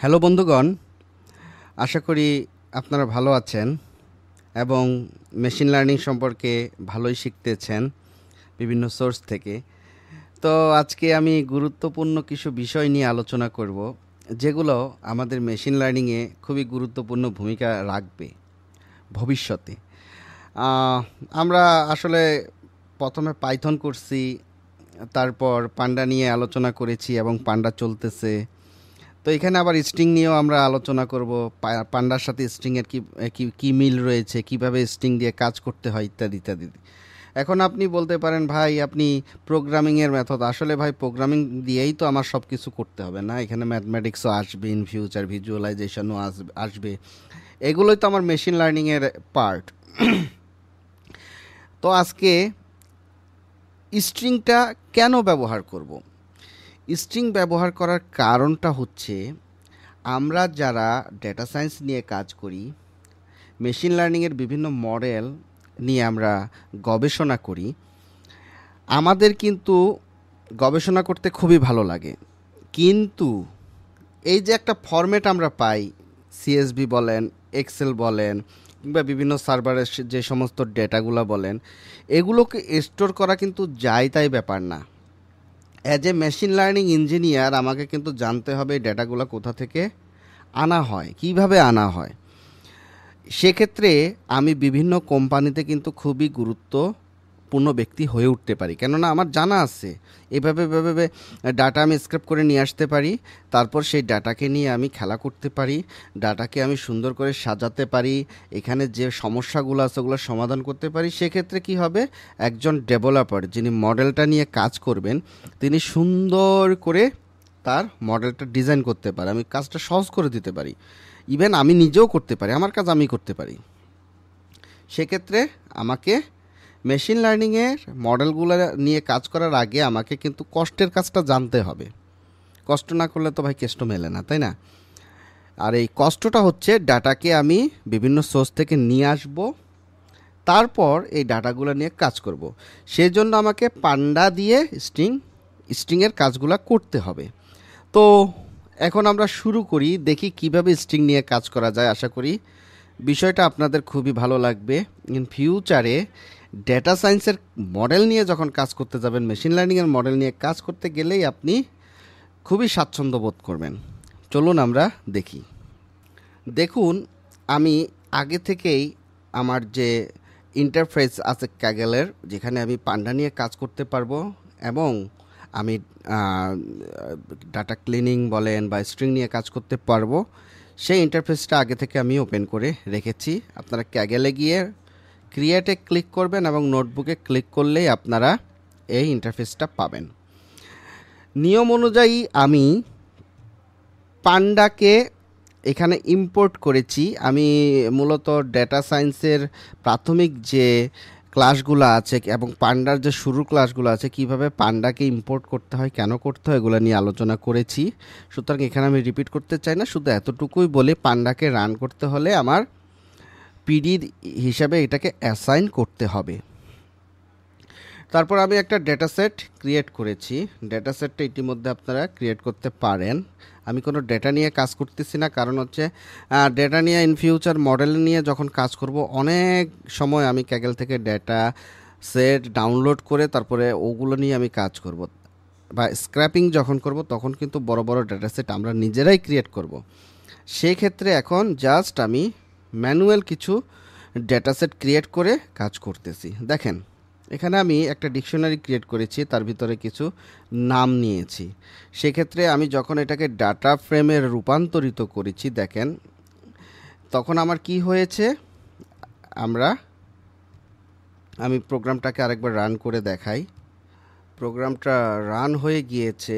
Hello বন্ধুগণ, আশা করি আপনারা ভালো আছেন এবং মেশিন লার্নিং সম্পর্কে ভালোই শিখতেছেন বিভিন্ন সোর্স থেকে। তো আজকে আমি গুরুত্বপূর্ণ কিছু বিষয় নিয়ে আলোচনা করব, যেগুলো আমাদের মেশিন লার্নিংয়ে খুবই গুরুত্বপূর্ণ ভূমিকা রাখবে ভবিষ্যতে। আহ, আমরা আসলে প্রথমে পাইথন করছি, তারপর পান্ডা নিয়ে আলোচনা করেছি এবং পান্ডা চলতেছে। তো এখানে আবার স্ট্রিং নিয়েও আমরা আলোচনা করব, পান্ডার সাথে স্ট্রিংয়ের কি কি কি মিল রয়েছে, কিভাবে স্ট্রিং দিয়ে কাজ করতে হয় ইত্যাদি ইত্যাদি। এখন আপনি বলতে পারেন, ভাই আপনি প্রোগ্রামিংয়ের মেথড, আসলে ভাই প্রোগ্রামিং দিয়েই তো আমার সব কিছু করতে হবে না, এখানে ম্যাথমেটিক্সও আসবে, ইন ফিউচার ভিজুয়ালাইজেশনও আসবে, এগুলোই তো আমার মেশিন লার্নিংয়ের পার্ট। তো আজকে স্ট্রিংটা কেন ব্যবহার করব? স্ট্রিং ব্যবহার করার কারণটা হচ্ছে, আমরা যারা ডেটা সায়েন্স নিয়ে কাজ করি, মেশিন লার্নিংয়ের বিভিন্ন মডেল নিয়ে আমরা গবেষণা করি, আমাদের কিন্তু গবেষণা করতে খুবই ভালো লাগে। কিন্তু এই যে একটা ফরম্যাট আমরা পাই, সিএসভি বলেন, এক্সেল বলেন, কিংবা বিভিন্ন সার্ভারের যে সমস্ত ডেটাগুলো বলেন, এগুলোকে স্টোর করা কিন্তু যাই তাই ব্যাপার না। As a machine learning engineer আমাকে কিন্তু জানতে হবে এই ডেটাগুলো কোথা থেকে আনা হয়, কিভাবে আনা হয়। সেক্ষেত্রে আমি বিভিন্ন কোম্পানিতে কিন্তু খুবই গুরুত্বপূর্ণ ব্যক্তি হয়ে উঠতে পারি, কেননা আমার জানা আছে এভাবে এভাবে ডাটা আমি স্ক্র্যাপ করে নিয়ে আসতে পারি। তারপর সেই ডাটাকে নিয়ে আমি খেলা করতে পারি, ডাটাকে আমি সুন্দর করে সাজাতে পারি, এখানে যে সমস্যাগুলো আছে ওগুলো সমাধান করতে পারি। সেক্ষেত্রে কি হবে, একজন ডেভেলপার যিনি মডেলটা নিয়ে কাজ করবেন, তিনি সুন্দর করে তার মডেলটা ডিজাইন করতে পারে, আমি কাজটা সহজ করে দিতে পারি, ইভেন আমি নিজেও করতে পারি, আমার কাজ আমি করতে পারি। সেক্ষেত্রে আমাকে মেশিন লার্নিংয়ের মডেলগুলো নিয়ে কাজ করার আগে আমাকে কিন্তু কষ্টের কাজটা জানতে হবে। কষ্ট না করলে তো ভাই কেষ্ট মেলে না, তাই না? আর এই কষ্টটা হচ্ছে, ডাটাকে আমি বিভিন্ন সোর্স থেকে নিয়ে আসব, তারপর এই ডাটাগুলো নিয়ে কাজ করব। সেই জন্য আমাকে পান্ডা দিয়ে স্ট্রিংয়ের কাজগুলো করতে হবে। তো এখন আমরা শুরু করি, দেখি কিভাবে স্ট্রিং নিয়ে কাজ করা যায়। আশা করি বিষয়টা আপনাদের খুবই ভালো লাগবে। ইন ফিউচারে ডেটা সায়েন্সের মডেল নিয়ে যখন কাজ করতে যাবেন, মেশিন লার্নিংয়ের মডেল নিয়ে কাজ করতে গেলেই আপনি খুবই স্বাচ্ছন্দ্য বোধ করবেন। চলুন আমরা দেখি। দেখুন, আমি আগে থেকেই আমার যে ইন্টারফেস আছে ক্যাগেলের, যেখানে আমি পান্ডা নিয়ে কাজ করতে পারবো এবং আমি ডাটা ক্লিনিং বলেন বা স্ট্রিং নিয়ে কাজ করতে পারবো, সেই ইন্টারফেসটা আগে থেকে আমি ওপেন করে রেখেছি। আপনারা ক্যাগেলে গিয়ে ক্রিয়েটে ক্লিক করবেন এবং নোটবুকে ক্লিক করলেই আপনারা এই ইন্টারফেসটা পাবেন। নিয়ম অনুযায়ী আমি পান্ডাকে এখানে ইম্পোর্ট করেছি। আমি মূলত ডেটা সায়েন্সের প্রাথমিক যে ক্লাসগুলো আছে এবং পান্ডার যে শুরুর ক্লাসগুলো আছে, কিভাবে পান্ডাকে ইম্পোর্ট করতে হয়, কেন করতে হয়, এগুলো নিয়ে আলোচনা করেছি। সুতরাং এখানে আমি রিপিট করতে চাই না, শুধু এতটুকুই বলি, পান্ডাকে রান করতে হলে আমার পিডি হিসাবে এটাকে অ্যাসাইন করতে হবে। তারপর আমি একটা ডেটা সেট ক্রিয়েট করেছি। ডেটা সেটটা ইতিমধ্যে আপনারা ক্রিয়েট করতে পারেন। আমি কোনো ডেটা নিয়ে কাজ করতেছি না, কারণ হচ্ছে ডেটা নিয়ে ইন ফিউচার মডেল নিয়ে যখন কাজ করব, অনেক সময় আমি ক্যাগেল থেকে ডেটা সেট ডাউনলোড করে তারপরে ওগুলো নিয়ে আমি কাজ করব, বা স্ক্র্যাপিং যখন করব তখন কিন্তু বড় বড় ডেটা সেট আমরা নিজেরাই ক্রিয়েট করব। সেই ক্ষেত্রে এখন জাস্ট আমি ম্যানুয়াল কিছু ডেটা সেট ক্রিয়েট করে কাজ করতেছি। দেখেন, এখানে আমি একটা ডিকশনারি ক্রিয়েট করেছি, তার ভিতরে কিছু নাম নিয়েছি। সেক্ষেত্রে আমি যখন এটাকে ডাটা ফ্রেমে রূপান্তরিত করেছি, দেখেন তখন আমার কি হয়েছে, আমি প্রোগ্রামটাকে আরেকবার রান করে দেখাই। প্রোগ্রামটা রান হয়ে গিয়েছে,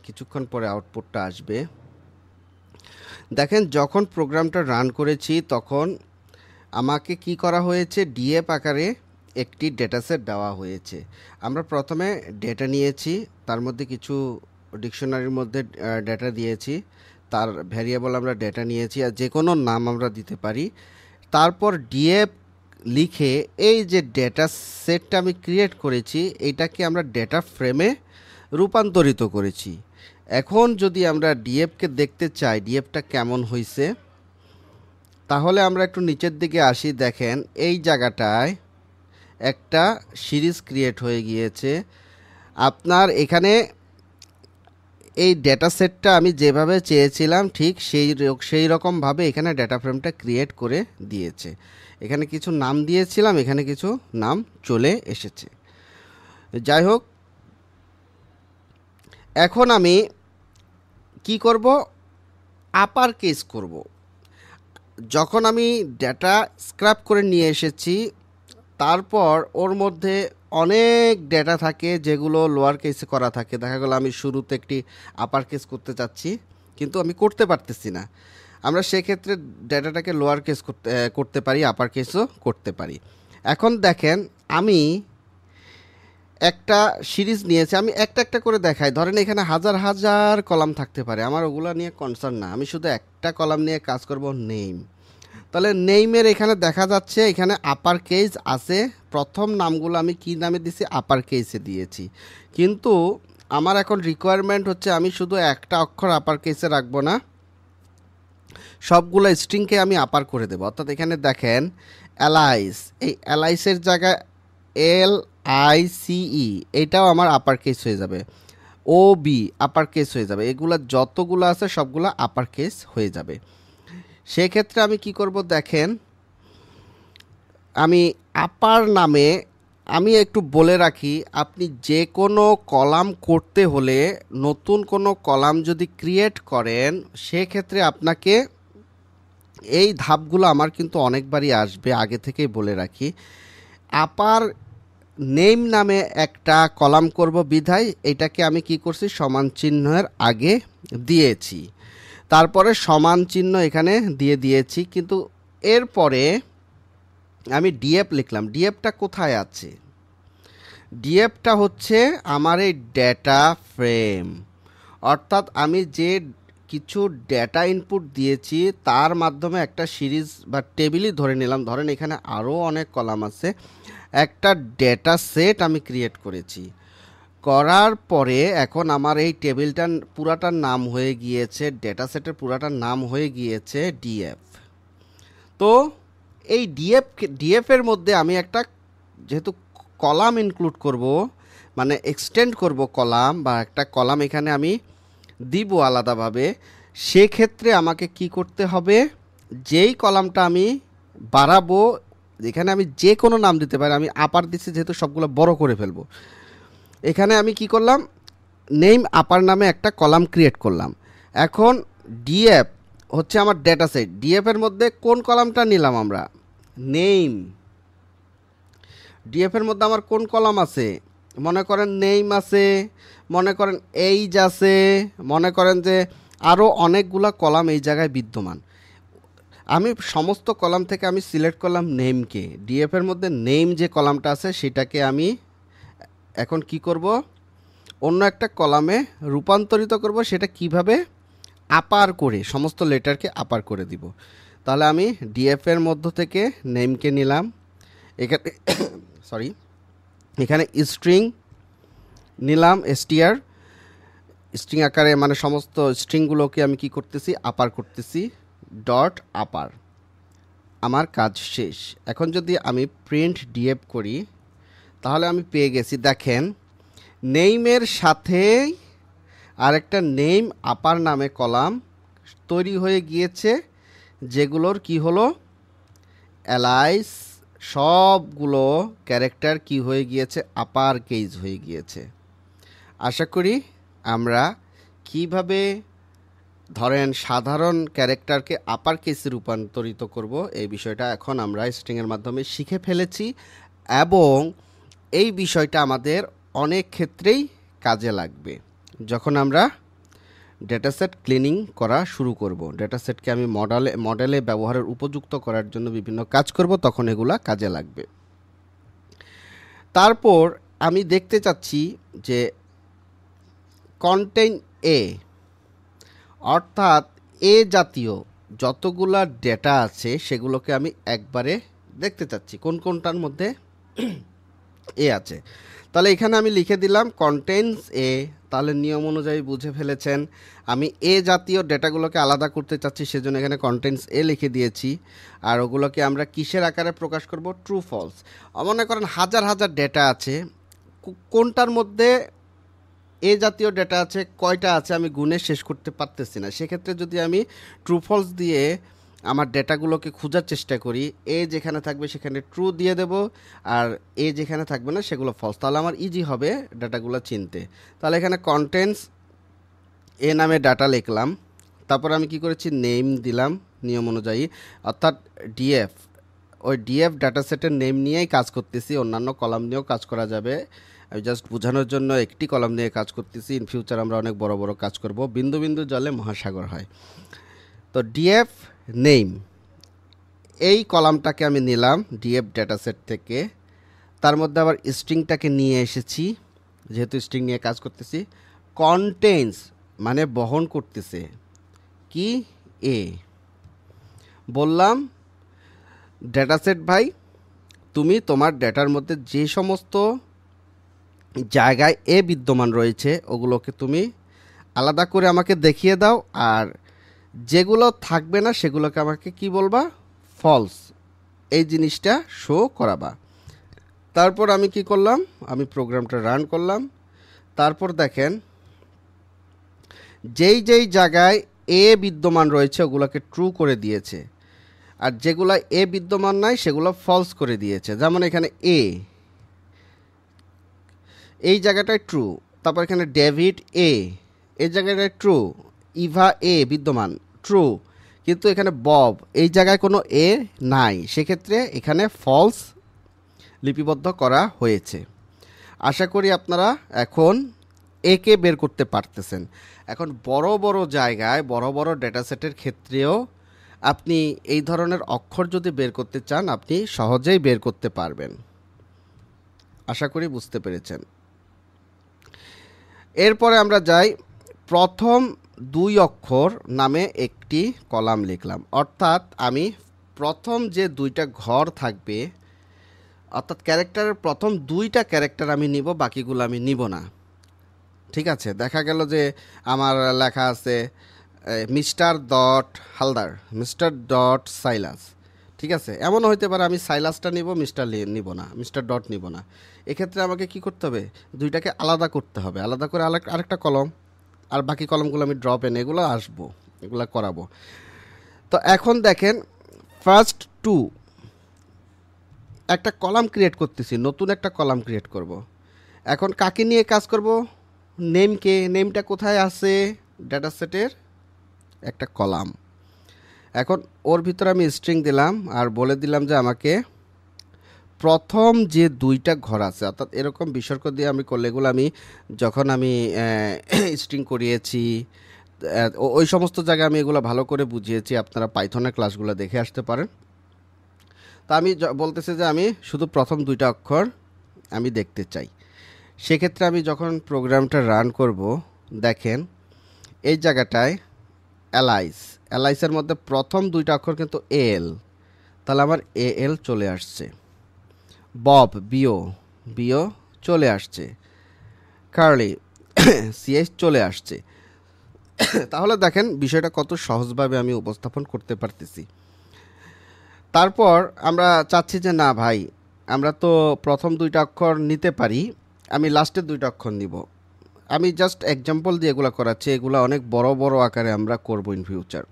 কিছুক্ষণ পরে আউটপুটটা আসবে। দেখেন, যখন প্রোগ্রামটা রান করেছি তখন আমাকে কি করা হয়েছে, ডিএফ আকারে একটি ডেটাসেট দেওয়া হয়েছে। আমরা প্রথমে ডেটা নিয়েছি, তার মধ্যে কিছু ডিকশনারির মধ্যে ডেটা দিয়েছি, তার ভ্যারিয়েবল আমরা ডেটা নিয়েছি, আর যে কোনো নাম আমরা দিতে পারি। তারপর ডিএফ লিখে এই যে ডেটা সেটটা আমি ক্রিয়েট করেছি, এইটাকে আমরা ডেটা ফ্রেমে রূপান্তরিত করেছি। এখন যদি আমরা ডিএফকে দেখতে চাই ডিএফটা কেমন হয়েছে, তাহলে আমরা একটু নিচের দিকে আসি। দেখেন এই জায়গাটায় একটা সিরিজ ক্রিয়েট হয়ে গিয়েছে। আপনার এখানে এই ডেটা সেটটা আমি যেভাবে চেয়েছিলাম ঠিক সেই রকমভাবে এখানে ডেটা ফ্রেমটা ক্রিয়েট করে দিয়েছে। এখানে কিছু নাম দিয়েছিলাম, এখানে কিছু নাম চলে এসেছে। যাই হোক, এখন আমি কি করব, আপার কেস করব। যখন আমি ডেটা স্ক্র্যাপ করে নিয়ে এসেছি, তারপর ওর মধ্যে অনেক ডেটা থাকে যেগুলো লোয়ার কেসে করা থাকে। দেখা গেল আমি শুরুতে একটি আপার কেস করতে চাচ্ছি, কিন্তু আমি করতে পারতেছি না। আমরা সেক্ষেত্রে ডেটাটাকে লোয়ার কেস করতে পারি, আপার কেসও করতে পারি। এখন দেখেন আমি একটা সিরিজ নিয়েছি, আমি একটা একটা করে দেখাই। ধরেন এখানে হাজার হাজার কলাম থাকতে পারে, আমার ওগুলো নিয়ে কনসার্ন না, আমি শুধু একটা কলাম নিয়ে কাজ করব, নেম। তাহলে নেইমের এখানে দেখা যাচ্ছে এখানে আপার কেস আছে। প্রথম নামগুলো আমি কি নামে দিছি, আপার কেসে দিয়েছি। কিন্তু আমার এখন রিকোয়ারমেন্ট হচ্ছে আমি শুধু একটা অক্ষর আপার কেসে রাখবো না, সবগুলো স্ট্রিংকে আমি আপার করে দেবো। অর্থাৎ এখানে দেখেন অ্যালাইস, এই অ্যালাইসের জায়গায় LICE এটাও আমার আপার কেস হয়ে যাবে। OB আপার কেস হয়ে যাবে। এগুলো যতগুলো আছে সবগুলো আপার কেস হয়ে যাবে। সেক্ষেত্রে আমি কি করব, দেখেন আমি আপার নামে আমি একটু বলে রাখি, আপনি যে কোনো কলাম করতে হলে, নতুন কোনো কলাম যদি ক্রিয়েট করেন, সেক্ষেত্রে আপনাকে এই ধাপগুলো আমার কিন্তু অনেকবারই আসবে, আগে থেকেই বলে রাখি। আপার নেম নামে একটা কলাম করব বিধায় এটাকে আমি কি করছি, সমান চিহ্নের আগে দিয়েছি। তারপরে সমান চিহ্ন এখানে দিয়ে দিয়েছি। কিন্তু এরপরে আমি ডিএফ লিখলাম। ডিএফটা কোথায় আছে? ডিএফটা হচ্ছে আমার এই ডেটা ফ্রেম। অর্থাৎ আমি যে কিছু ডেটা ইনপুট দিয়েছি তার মাধ্যমে একটা সিরিজ বা টেবিলই ধরে নিলাম। ধরেন এখানে আরও অনেক কলাম আছে, একটা ডেটা সেট আমি ক্রিয়েট করেছি। করার পরে এখন আমার এই টেবিলটার পুরাটার নাম হয়ে গিয়েছে, ডেটা সেটের পুরাটার নাম হয়ে গিয়েছে ডিএফ। তো এই ডিএফের মধ্যে আমি একটা যেহেতু কলাম ইনক্লুড করব, মানে এক্সটেন্ড করব কলাম, বা একটা কলাম এখানে আমি দিব আলাদাভাবে, সেক্ষেত্রে আমাকে কি করতে হবে, যেই কলামটা আমি বাড়াবো, এখানে আমি যে কোনো নাম দিতে পারি। আমি আপার দিচ্ছি যেহেতু সবগুলো বড় করে ফেলবো। এখানে আমি কি করলাম, নেম আপার নামে একটা কলাম ক্রিয়েট করলাম। এখন ডিএফ হচ্ছে আমার ডেটা সেট। ডিএফের মধ্যে কোন কলামটা নিলাম আমরা, নেম। ডিএফের মধ্যে আমার কোন কলাম আছে, মনে করেন নেম আছে, মনে করেন এইজ আছে, মনে করেন যে আরও অনেকগুলা কলাম এই জায়গায় বিদ্যমান। আমি সমস্ত কলাম থেকে আমি সিলেক্ট করলাম নেমকে। ডিএফের মধ্যে নেম যে কলামটা আছে সেটাকে আমি এখন কি করব, অন্য একটা কলামে রূপান্তরিত করব। সেটা কিভাবে, আপার করে, সমস্ত লেটারকে আপার করে দিব। তাহলে আমি ডিএফের মধ্য থেকে নেমকে নিলাম। এখানে সরি, এখানে স্ট্রিং নিলাম, STR স্ট্রিং আকারে, মানে সমস্ত স্ট্রিংগুলোকে আমি কি করতেছি, আপার করতেছি, ডট আপার। আমার কাজ শেষ। এখন যদি আমি প্রিন্ট ডিএফ করি, তাহলে আমি পেয়ে গেছি, দেখেন নেইমের সাথে আরেকটা নেম আপার নামে কলাম তৈরি হয়ে গিয়েছে, যেগুলোর কি হলো, অ্যালাইস, সবগুলো ক্যারেক্টার কি হয়ে গিয়েছে, আপার কেস হয়ে গিয়েছে। আশা করি আমরা কিভাবে ধরেন সাধারণ ক্যারেক্টারকে আপার কেসে রূপান্তরিত করব, এই বিষয়টা এখন আমরা স্ট্রিংয়ের মাধ্যমে শিখে ফেলেছি, এবং এই বিষয়টা আমাদের অনেক ক্ষেত্রেই কাজে লাগবে যখন আমরা ডেটাসেট ক্লিনিং করা শুরু করব। ডেটাসেটকে আমি মডেলে ব্যবহারের উপযুক্ত করার জন্য বিভিন্ন কাজ করব, তখন এগুলা কাজে লাগবে। তারপর আমি দেখতে চাচ্ছি যে কন্টেইন এ, অর্থাৎ এ জাতীয় যতগুলা ডেটা আছে সেগুলোকে আমি একবারে দেখতে চাচ্ছি কোন কোনটার মধ্যে এ আছে। তাহলে এখানে আমি লিখে দিলাম কন্টেন্টস এ। তাহলে নিয়ম অনুযায়ী বুঝে ফেলেছেন, আমি এ জাতীয় ডেটাগুলোকে আলাদা করতে চাচ্ছি, সেজন্য এখানে কন্টেন্টস এ লিখে দিয়েছি। আর ওগুলোকে আমরা কিসের আকারে প্রকাশ করব? True false. মনে করেন হাজার হাজার ডেটা আছে, কোনটার মধ্যে এ জাতীয় ডেটা আছে, কয়টা আছে আমি গুণে শেষ করতে পারতেছি না। সেক্ষেত্রে যদি আমি ট্রু ফলস দিয়ে আমার ডেটাগুলোকে খোঁজার চেষ্টা করি, এ যেখানে থাকবে সেখানে ট্রু দিয়ে দেব, আর এ যেখানে থাকবে না সেগুলো ফলস। তাহলে আমার ইজি হবে ডাটাগুলো চিনতে। তাহলে এখানে কন্টেন্টস এ নামে ডাটা লিখলাম, তারপর আমি কি করেছি, নেম দিলাম নিয়ম অনুযায়ী, অর্থাৎ ডিএফ, ওই ডিএফ ডাটা সেটের নেম নিয়েই কাজ করতেছি, অন্যান্য কলাম নিয়েও কাজ করা যাবে। আমি জাস্ট বোঝানোর জন্য একটি কলাম নিয়ে কাজ করতেছি, ইন ফিউচার আমরা অনেক বড় বড় কাজ করব, বিন্দু বিন্দু জলে মহাসাগর হয়। তো ডিএফ নেম, এই কলামটাকে আমি নিলাম ডিএফ ডাটা সেট থেকে, তার মধ্যে আবার স্ট্রিংটাকে নিয়ে এসেছি, যেহেতু স্ট্রিং নিয়ে কাজ করতেছি। কন্টেন্টস মানে বহন করতেছে কি, এ। বললাম ডেটা সেট ভাই, তুমি তোমার ডেটার মধ্যে যে সমস্ত জায়গায় এ বিদ্যমান রয়েছে ওগুলোকে তুমি আলাদা করে আমাকে দেখিয়ে দাও, আর যেগুলো থাকবে না সেগুলোকে আমাকে কি বলবা, ফলস, এই জিনিসটা শো করাবা। তারপর আমি কি করলাম, আমি প্রোগ্রামটা রান করলাম। তারপর দেখেন যেই যেই জায়গায় এ বিদ্যমান রয়েছে ওগুলোকে ট্রু করে দিয়েছে, আর যেগুলো এ বিদ্যমান নাই সেগুলো ফলস করে দিয়েছে। যেমন এখানে এ, এই জায়গাটায় ট্রু, তারপর এখানে ডেভিড এ, এই জায়গাটায় ট্রু, ইভা এ বিদ্যমান, ট্রু, কিন্তু এখানে বব এই জায়গায় কোনো এ নাই, সেক্ষেত্রে এখানে ফলস লিপিবদ্ধ করা হয়েছে। আশা করি আপনারা এখন একে বের করতে পারতেছেন। এখন বড় বড় জায়গায় বড় বড় ডেটা সেটের ক্ষেত্রেও আপনি এই ধরনের অক্ষর যদি বের করতে চান আপনি সহজেই বের করতে পারবেন। আশা করি বুঝতে পেরেছেন। এরপরে আমরা যাই, প্রথম দুই অক্ষর নামে একটি কলাম লিখলাম, অর্থাৎ আমি প্রথম যে দুইটা ঘর থাকবে, অর্থাৎ ক্যারেক্টারের প্রথম দুইটা ক্যারেক্টার আমি নিব, বাকিগুলো আমি নিব না। ঠিক আছে, দেখা গেল যে আমার লেখা আছে mister dot Haldar, mister dot Silas. ঠিক আছে, এমনও হইতে পারে আমি সাইলাসটা নিব, মিস্টার নিব না, মিস্টার ডট নিব না। এক্ষেত্রে আমাকে কি করতে হবে, দুইটাকে আলাদা করতে হবে, আলাদা করে আরেকটা কলম, আর বাকি কলমগুলো আমি ড্রপ এনে এগুলো আসবো, এগুলো করাবো। তো এখন দেখেন ফার্স্ট টু একটা কলাম ক্রিয়েট করতেছি, নতুন একটা কলাম ক্রিয়েট করব। এখন কাকে নিয়ে কাজ করব, নেমকে। নেমটা কোথায় আছে, ডেটা সেটের একটা কলাম। এখন ওর ভিতরে আমি স্ট্রিং দিলাম আর বলে দিলাম যে আমাকে প্রথম যে দুইটা ঘর আছে, অর্থাৎ এরকম বিসর্গ দিয়ে আমি করলে, এগুলো আমি যখন আমি স্ট্রিং করিয়েছি ওই সমস্ত জায়গায় আমি এগুলো ভালো করে বুঝিয়েছি, আপনারা পাইথনের ক্লাসগুলো দেখে আসতে পারেন। তা আমি বলতেছি যে আমি শুধু প্রথম দুইটা অক্ষর আমি দেখতে চাই। সেক্ষেত্রে আমি যখন প্রোগ্রামটা রান করব, দেখেন এই জায়গাটায় অ্যালাইসের মধ্যে প্রথম দুইটা অক্ষর কিন্তু এল, তাহলে আমার এল চলে আসছে। বব বিও, বিও চলে আসছে। কার্লি সিএস চলে আসছে। তাহলে দেখেন বিষয়টা কত সহজভাবে আমি উপস্থাপন করতে পারতেছি। তারপর আমরা চাচ্ছি যে না ভাই, আমরা তো প্রথম দুইটা অক্ষর নিতে পারি, আমি লাস্টের দুইটা অক্ষর নিব। আমি জাস্ট এক্সাম্পল দিয়ে এগুলো করাচ্ছি, এগুলো অনেক বড় বড় আকারে আমরা করব ইন ফিউচার।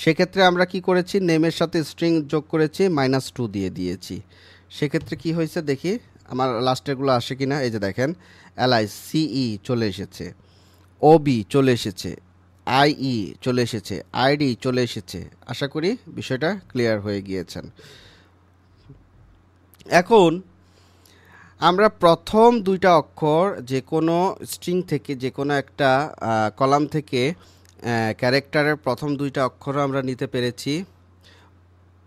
সেক্ষেত্রে আমরা কি করেছি, নেমের সাথে স্ট্রিং যোগ করেছি, -2 দিয়ে দিয়েছি। সেক্ষেত্রে কি হয়েছে দেখি আমার লাস্টেরগুলো আসে কিনা। এই যে দেখেন এলআই সিই চলে এসেছে, ওবি চলে এসেছে, আইই চলে এসেছে, আইডি চলে এসেছে। আশা করি বিষয়টা ক্লিয়ার হয়ে গিয়েছেন। এখন আমরা প্রথম দুইটা অক্ষর যে কোনো স্ট্রিং থেকে, যে কোনো একটা কলাম থেকে ক্যারেক্টারের প্রথম দুইটা অক্ষর আমরা নিতে পেরেছি,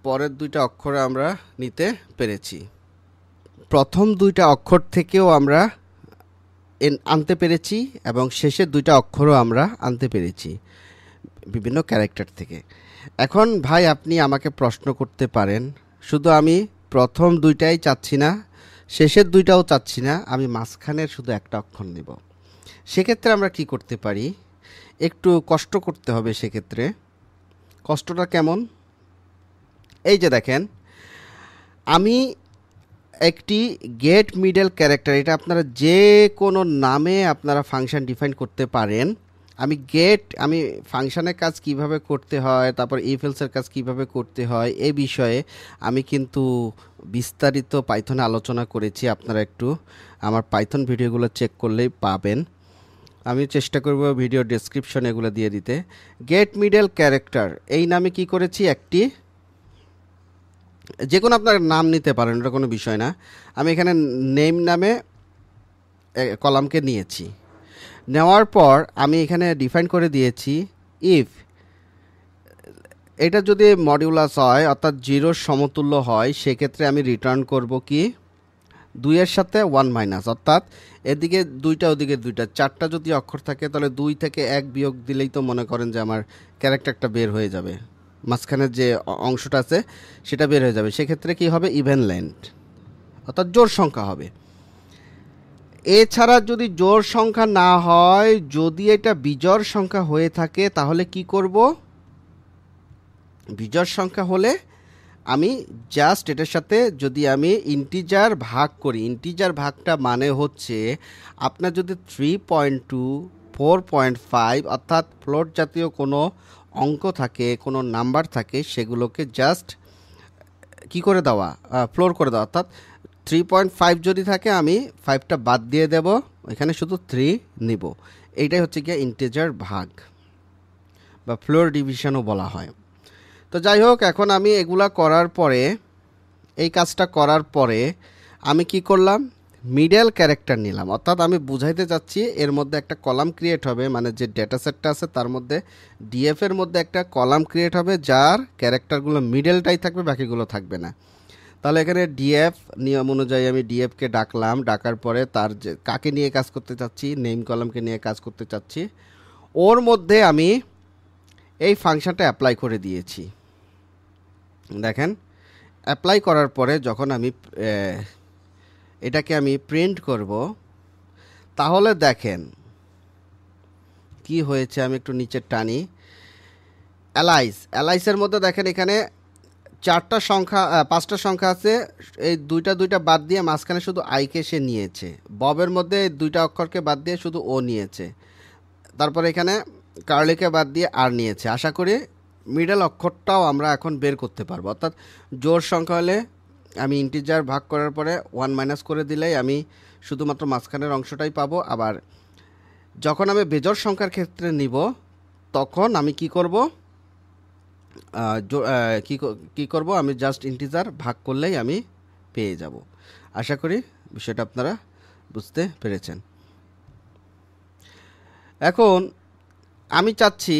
পরের দুইটা অক্ষর আমরা নিতে পেরেছি, প্রথম দুইটা অক্ষর থেকেও আমরা আনতে পেরেছি, এবং শেষের দুইটা অক্ষরও আমরা আনতে পেরেছি বিভিন্ন ক্যারেক্টার থেকে। এখন ভাই আপনি আমাকে প্রশ্ন করতে পারেন, শুধু আমি প্রথম দুইটাই চাচ্ছি না, শেষের দুইটাও চাচ্ছি না, আমি মাঝখানের শুধু একটা অক্ষর নেব। সেক্ষেত্রে আমরা কি করতে পারি, একটু কষ্ট করতে হবে। সেক্ষেত্রে কষ্টটা কেমন, এই যে দেখেন, আমি একটি গেট মিডল ক্যারেক্টার, এটা আপনারা যে কোনো নামে আপনারা ফাংশন ডিফাইন করতে পারেন। আমি ফাংশনের কাজ কিভাবে করতে হয়, তারপর ইফ এলসের কাজ কিভাবে করতে হয়, এই বিষয়ে আমি কিন্তু বিস্তারিত পাইথনে আলোচনা করেছি। আপনারা একটু আমার পাইথন ভিডিওগুলো চেক করলেই পাবেন। আমি চেষ্টা করব ভিডিও ডেসক্রিপশনে এগুলো দিয়ে দিতে। গেট মিডল ক্যারেক্টার এই নামে কি করেছি, একটি যে কোনো আপনার নাম নিতে পারেন, ওটা কোনো বিষয় না। আমি এখানে নেম নামে কলামকে নিয়েছি। নেওয়ার পর আমি এখানে ডিফাইন করে দিয়েছি ইফ এটা যদি মডিউলাস হয়, অর্থাৎ 0 সমতুল্য হয়, সেক্ষেত্রে আমি রিটার্ন করব কি 2 এর সাথে 1 মাইনাস, অর্থাৎ এদিকে 2টা ওদিকে 2টা, 4টা যদি অক্ষর থাকে তাহলে 2 থেকে 1 বিয়োগ দিলেই তো মনে করেন যে আমার ক্যারেক্টারটা বের হয়ে যাবে, মাঝখানের যে অংশটা আছে সেটা বের হয়ে যাবে। সেক্ষেত্রে কি হবে, ইভেন লেন্থ, অর্থাৎ জোড় সংখ্যা হবে। এছাড়া যদি জোড় সংখ্যা না হয়, যদি এটা বিজোড় সংখ্যা হয়ে থাকে, তাহলে কি করব, বিজোড় সংখ্যা হলে আমি জাস্ট এটার সাথে যদি আমি ইন্টিজার ভাগ করি, ইন্টিজার ভাগটা মানে হচ্ছে আপনার যদি 3.2 4.5 অর্থাৎ ফ্লোট জাতীয় কোনো অঙ্ক থাকে, কোনো নাম্বার থাকে, সেগুলোকে জাস্ট কি করে দেওয়া, ফ্লোর করে দেওয়া, অর্থাৎ 3.5 যদি থাকে আমি 5টা বাদ দিয়ে দেব, এখানে শুধু 3 নিব। এইটাই হচ্ছে গিয়ে ইন্টিজার ভাগ বা ফ্লোর ডিভিশনও বলা হয়। তো যাই হোক, এখন আমি এগুলা করার পরে, এই কাজটা করার পরে আমি কি করলাম, মিডল ক্যারেক্টার নিলাম, অর্থাৎ আমি বুঝাইতে চাচ্ছি এর মধ্যে একটা কলাম ক্রিয়েট হবে, মানে যে ডেটা সেটটা আছে তার মধ্যে ডিএফ এর মধ্যে একটা কলাম ক্রিয়েট হবে যার ক্যারেক্টারগুলো মিডলটাই থাকবে, বাকিগুলো থাকবে না। তাহলে এখানে ডিএফ নিয়ম অনুযায়ী আমি ডিএফকে ডাকলাম, ডাকার পরে তার যে কাকে নিয়ে কাজ করতে চাচ্ছি, নেম কলামকে নিয়ে কাজ করতে চাচ্ছি, ওর মধ্যে আমি এই ফাংশনটা অ্যাপ্লাই করে দিয়েছি। দেখেন, অ্যাপ্লাই করার পরে যখন আমি এটাকে আমি প্রিন্ট করব, তাহলে দেখেন কি হয়েছে। আমি একটু নিচে টানি, অ্যালাইসের মধ্যে দেখেন এখানে 4টা সংখ্যা 5টা সংখ্যা আছে, এই দুইটা বাদ দিয়ে মাঝখানে শুধু আইকে সে নিয়েছে। ববের মধ্যে 2টা অক্ষরকে বাদ দিয়ে শুধু ও নিয়েছে। তারপরে এখানে কার্লিকে বাদ দিয়ে আর নিয়েছে। আশা করি মিডল অক্ষরটাও আমরা এখন বের করতে পারবো, অর্থাৎ জোড় সংখ্যা হলে আমি ইন্টিজার ভাগ করার পরে 1 মাইনাস করে দিলেই আমি শুধুমাত্র মাঝখানের অংশটাই পাবো। আবার যখন আমি বেজোড় সংখ্যার ক্ষেত্রে নিব, তখন আমি কি করব, কি করব, আমি জাস্ট ইন্টিজার ভাগ করলেই আমি পেয়ে যাব। আশা করি বিষয়টা আপনারা বুঝতে পেরেছেন। এখন আমি চাচ্ছি,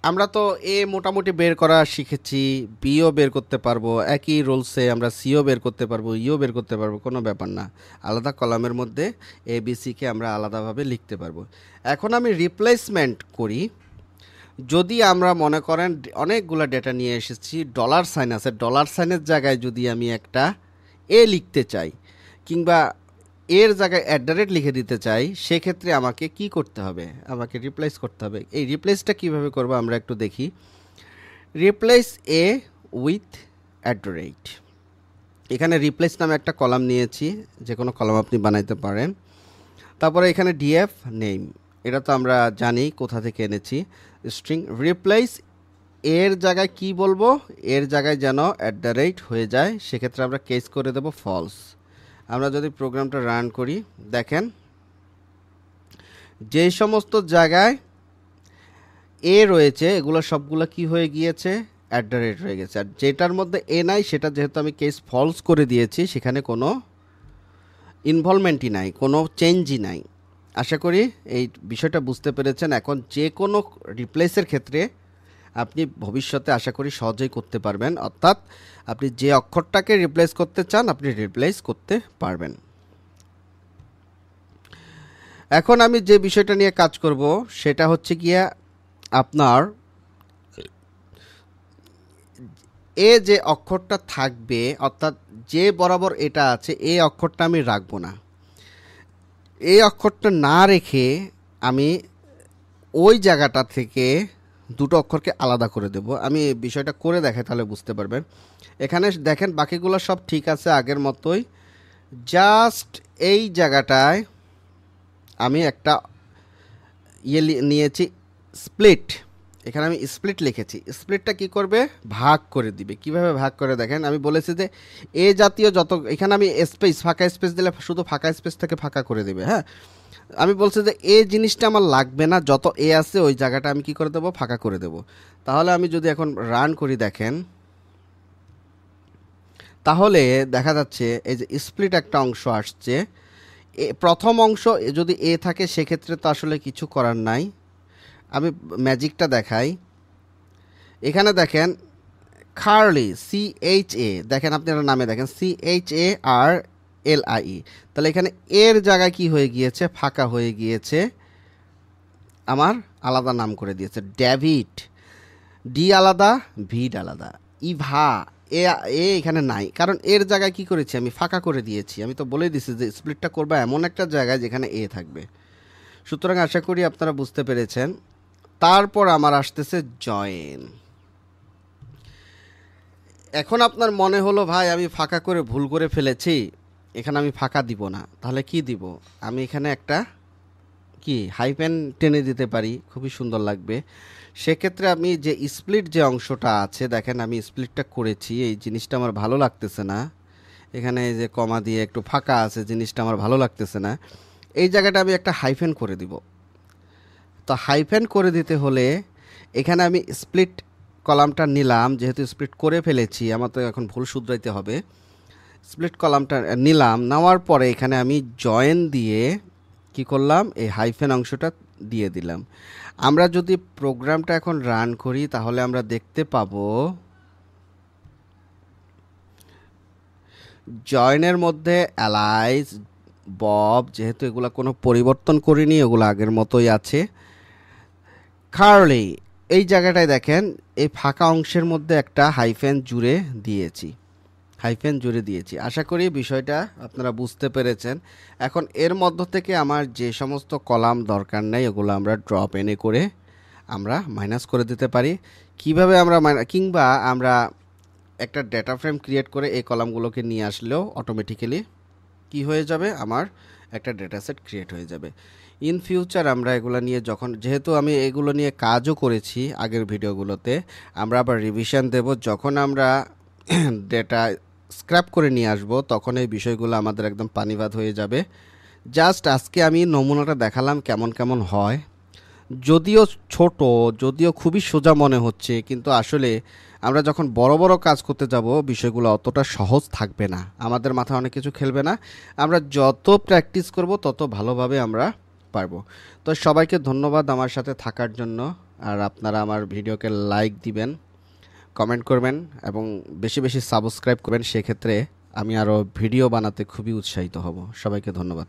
আমরা তো এ মোটামুটি বের করা শিখেছি, বিও বের করতে পারবো, একই রোলসে আমরা সিও বের করতে পারবো, ইও বের করতে পারবো, কোনো ব্যাপার না। আলাদা কলামের মধ্যে এ বি সিকে আমরা আলাদাভাবে লিখতে পারবো। এখন আমি রিপ্লেসমেন্ট করি। যদি আমরা মনে করেন অনেকগুলো ডেটা নিয়ে এসেছি, ডলার সাইন আছে, ডলার সাইনের জায়গায় যদি আমি একটা এ লিখতে চাই কিংবা এর জায়গায় @ লিখে দিতে চাই, সেক্ষেত্রে আমাকে কি করতে হবে, আমাকে রিপ্লেস করতে হবে। এই রিপ্লেসটা কিভাবে করব আমরা একটু দেখি। Replace A with @। এখানে রিপ্লেস নামে একটা কলাম নিয়েছি, যে কোনো কলাম আপনি বানাইতে পারেন। তারপরে এখানে ডিএফ নেম, এটা তো আমরা জানি কোথা থেকে এনেছি, স্ট্রিং। রিপ্লেস এর জায়গায় কি বলবো, এর জায়গায় যেন @ হয়ে যায়, সেক্ষেত্রে আমরা কেস করে দেব ফলস। আমরা যদি প্রোগ্রামটা রান করি, দেখেন যে সমস্ত জায়গায় এ রয়েছে এগুলো সবগুলো কি হয়ে গিয়েছে, @ হয়ে গেছে। আর যেটার মধ্যে এ নাই, সেটা যেহেতু আমি কেস ফলস করে দিয়েছি, সেখানে কোনো ইনভলভমেন্টই নাই, কোনো চেঞ্জই নাই। আশা করি এই বিষয়টা বুঝতে পেরেছেন। এখন যে কোনো রিপ্লেসের ক্ষেত্রে আপনি ভবিষ্যতে আশা করি সহজেই করতে পারবেন, অর্থাৎ আপনি যে অক্ষরটাকে রিপ্লেস করতে চান আপনি রিপ্লেস করতে পারবেন। এখন আমি যে বিষয়টা নিয়ে কাজ করব সেটা হচ্ছে গিয়া আপনার এ যে অক্ষরটা থাকবে, অর্থাৎ যে বরাবর এটা আছে এই অক্ষরটা আমি রাখবো না। এই অক্ষরটা না রেখে আমি ওই জায়গাটা থেকে দুটো অক্ষরকে আলাদা করে দেব। আমি এই বিষয়টা করে দেখাই, তাহলে বুঝতে পারবেন। এখানে দেখেন বাকিগুলো সব ঠিক আছে আগের মতোই, জাস্ট এই জায়গাটায় আমি একটা নিয়েছি স্প্লিট। এখানে আমি স্প্লিট লিখেছি। স্প্লিটটা কি করবে? ভাগ করে দিবে। কিভাবে ভাগ করে দেখেন, আমি বলেছি যে এ জাতীয় যত, এখানে আমি স্পেস, ফাঁকা স্পেস দিলে শুধু ফাঁকা স্পেস থেকে ফাঁকা করে দিবে। হ্যাঁ, আমি বলছি যে এই জিনিসটা আমার লাগবে না, যত এ আছে ওই জায়গাটা আমি কি করে দেবো? ফাঁকা করে দেবো। তাহলে আমি যদি এখন রান করি দেখেন, তাহলে দেখা যাচ্ছে এই যে স্প্লিট একটা অংশ আসছে। প্রথম অংশ যদি এ থাকে সেক্ষেত্রে তো আসলে কিছু করার নাই। আমি ম্যাজিকটা দেখাই। এখানে দেখেন খার্লি, CHA, দেখেন আপনারা নামে দেখেন CHARLIE, তাহলে এখানে এর জায়গায় কি হয়ে গিয়েছে? ফাঁকা হয়ে গিয়েছে। আমার আলাদা নাম করে দিয়েছে ডেভিড। ডি আলাদা, ভিড আলাদা। ইভা, এ এখানে নাই, কারণ এর জায়গায় কি করেছি? আমি ফাঁকা করে দিয়েছি। আমি তো বলেই দিছি যে স্প্লিটটা করবা এমন একটা জায়গায় যেখানে এ থাকবে। সুতরাং আশা করি আপনারা বুঝতে পেরেছেন। তারপর আমার আসতেছে জয়েন। এখন আপনার মনে হলো ভাই আমি ফাঁকা করে ভুল করে ফেলেছি, এখানে আমি ফাঁকা দিব না, তাহলে কি দিব? আমি এখানে একটা কি হাইপেন টেনে দিতে পারি, খুবই সুন্দর লাগবে। সেক্ষেত্রে আমি যে স্প্লিট যে অংশটা আছে, দেখেন আমি স্প্লিটটা করেছি, এই জিনিসটা আমার ভালো লাগতেছে না। এখানে এই যে কমা দিয়ে একটু ফাঁকা আছে, জিনিসটা আমার ভালো লাগতেছে না। এই জায়গাটা আমি একটা হাইফেন করে দিব। তো হাইফেন করে দিতে হলে এখানে আমি স্প্লিট কলামটা নিলাম, যেহেতু স্প্লিট করে ফেলেছি আমার তো এখন ভুল শুধরাইতে হবে। স্প্লিট কলামটা নিলাম, নেওয়ার পরে এখানে আমি জয়েন দিয়ে কি করলাম? এই হাইফেন অংশটা দিয়ে দিলাম। আমরা যদি প্রোগ্রামটা এখন রান করি তাহলে আমরা দেখতে পাবো জয়েনের মধ্যে অ্যালাইজ, বব, যেহেতু এগুলো কোনো পরিবর্তন করিনি, এগুলো আগের মতোই আছে। কার্লি, এই জায়গাটায় দেখেন এই ফাঁকা অংশের মধ্যে একটা হাইফেন জুড়ে দিয়েছি। আশা করি বিষয়টা আপনারা বুঝতে পেরেছেন। এখন এর মধ্য থেকে আমার যে সমস্ত কলাম দরকার নেই ওগুলো আমরা ড্রপ এনে করে আমরা মাইনাস করে দিতে পারি। কিভাবে আমরা কিংবা আমরা একটা ডেটা ফ্রেম ক্রিয়েট করে এই কলামগুলোকে নিয়ে আসলেও অটোমেটিক্যালি কি হয়ে যাবে? আমার একটা ডেটা সেট ক্রিয়েট হয়ে যাবে। ইন ফিউচার আমরা এগুলো নিয়ে যখন, যেহেতু আমি এগুলো নিয়ে কাজও করেছি আগের ভিডিওগুলোতে, আমরা আবার রিভিশন দেব। যখন আমরা ডেটা স্ক্র্যাপ করে নিয়ে আসব তখন এই বিষয়গুলো আমাদের একদম পানিবাদ হয়ে যাবে। জাস্ট আজকে আমি নমুনাটা দেখালাম কেমন কেমন হয়। যদিও ছোট, যদিও খুবই সোজা মনে হচ্ছে, কিন্তু আসলে আমরা যখন বড় বড় কাজ করতে যাব বিষয়গুলো অতটা সহজ থাকবে না, আমাদের মাথায় অনেক কিছু খেলবে না। আমরা যত প্র্যাকটিস করব তত ভালোভাবে আমরা পারবো। তো সবাইকে ধন্যবাদ আমার সাথে থাকার জন্য। আর আপনারা আমার ভিডিওকে লাইক দিবেন, কমেন্ট করবেন এবং বেশি বেশি সাবস্ক্রাইব করবেন। সেক্ষেত্রে আমি আরও ভিডিও বানাতে খুবই উৎসাহিত হব। সবাইকে ধন্যবাদ।